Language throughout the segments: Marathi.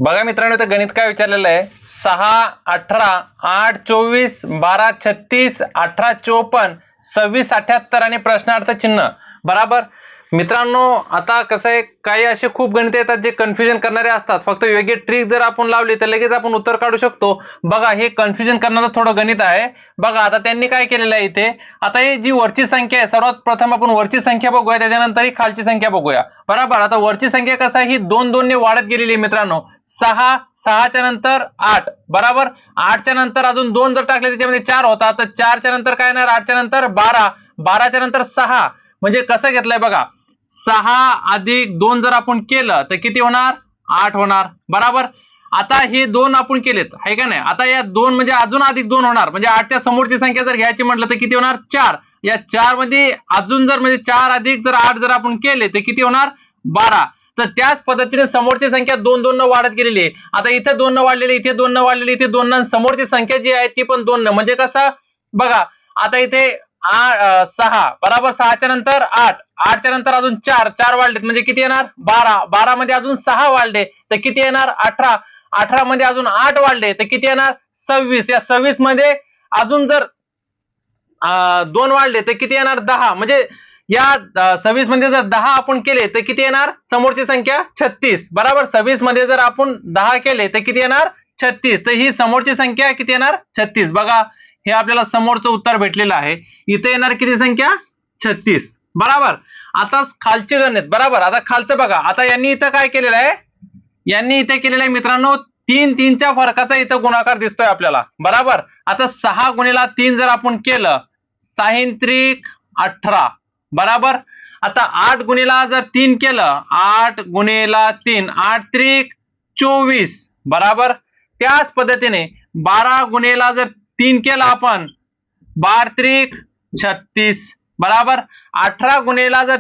बघा मित्रांनो, इथं गणित काय विचारलेलं आहे, 6 18 8 24 12 36 18 54 26 78 आणि प्रश्नार्थ चिन्ह बराबर. मित्रांनो आता कसं आहे, काही असे खूप गणित येतात जे कन्फ्युजन करणारे असतात. फक्त वेगळी ट्रिक जर आपण लावली तर लगेच आपण उत्तर काढू शकतो. बघा हे कन्फ्युजन करणारं थोडं गणित आहे. बघा आता त्यांनी काय केलेलं आहे इथे, आता ही जी वरची संख्या आहे, सर्वात प्रथम आपण वरची संख्या बघूया, त्याच्यानंतर ही खालची संख्या बघूया बरोबर. आता वरची संख्या कसं आहे, ही 2 ने वाढत गेलेली आहे मित्रांनो. 6 6 च्या नंतर 8 बरोबर. 8 च्या नंतर अजून 2 जर टाकले त्याच्यामध्ये 4 होता, तर 4 च्या नंतर काय येणार, 8 च्या नंतर 12 12 च्या नंतर 6. म्हणजे कसं घेतलंय बघा, 6 अधिक 2 जर आपण केलं तर किती होणार, 8 होणार बरोबर. आता हे 2 आपण केलेत आहे का नाही. आता या 2 म्हणजे अजून अधिक 2 होणार, म्हणजे 8 च्या समोरची संख्या जर घ्यायची म्हटलं तर किती होणार, 4. या 4 मध्ये अजून जर म्हणजे 4 अधिक जर 8 जर आपण केले तर किती होणार, 12. तर त्याच पद्धतीने समोरची संख्या 2 न वाढत गेलेली आहे. आता इथे 2 न वाढलेली, इथे 2 न वाढलेली, इथे 2 न, समोरची संख्या जी आहे ती पण 2 न. म्हणजे कसं बघा, आता इथे 6 बरोबर, 6 च्या नंतर 8 8 च्या नंतर अजून 4 4 वाढलेत म्हणजे किती येणार, 12 12 मध्ये अजून 6 वाढले तर किती येणार, 18 18 मध्ये अजून 8 वाढले तर किती येणार, 26. या 26 मध्ये अजून जर 2 वाढले तर किती येणार, 10. म्हणजे या 26 मध्ये जर 10 आपण केले तर किती येणार, समोरची संख्या 36 बरोबर. 26 मध्ये जर आपण 10 केले तर किती येणार, 36. तर ही समोरची संख्या किती येणार, 36. बघा हे आपल्याला समोरचं उत्तर भेटलेलं आहे. इथे येणार किती संख्या, 36 बरोबर. आता खालचे गणित बरोबर. आता खालचं बघा, आता यांनी इथं काय केलेलं आहे, यांनी इथे केलेलं आहे मित्रांनो, 3 3 च्या फरकाचा इथं गुणाकार दिसतोय आपल्याला बरोबर. आता 6 गुणिला 3 जर आपण केलं, 6 त्रिक 18 बरोबर. आता 8 गुणिला जर 3 केलं, 8 गुणिला 3 8 त्रिक 24 बरोबर. त्याच पद्धतीने 12 गुणिला जर 3 केला आपण, 12 त्रिक 36 बरोबर. 18 गुणिला जर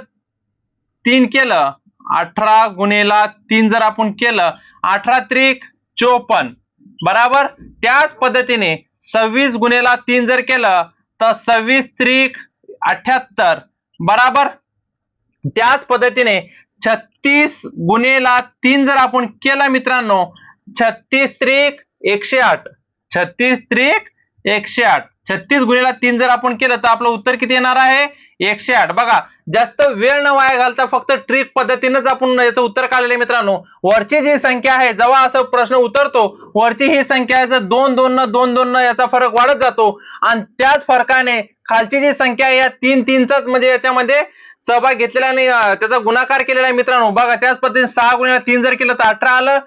3 केलं, 18 गुणिला 3 जर आपण केलं, 18 त्रिक 54 बरोबर. त्याच पद्धतीने 26 गुणिला 3 जर केलं तर 26 त्रिक 78 बरोबर. त्याच पद्धतीने 36 गुणिला 3 जर आपण केलं मित्रांनो, 36 त्रिक 108 36 त्रिक 108. 36 गुणिला 3 जर आपण केलं तर आपलं उत्तर किती येणार आहे, 108. बघा जास्त वेळ न वाया घालता फक्त ट्रिक पद्धतीनेच आपण याचं उत्तर काढलेलं मित्रांनो. वरची जी संख्या आहे, जेव्हा असं प्रश्न उतरतो वरची ही संख्या आहे, जर 2 2 न 2 2 न याचा फरक वाढत जातो आणि त्याच फरकाने खालची जी संख्या आहे या 3 3 चाच म्हणजे याच्यामध्ये सहभाग घेतलेला आणि त्याचा गुणाकार केलेला आहे मित्रांनो. बघा त्याच पद्धतीने 6 गुणिले 3 जर केलं तर 18 आलं,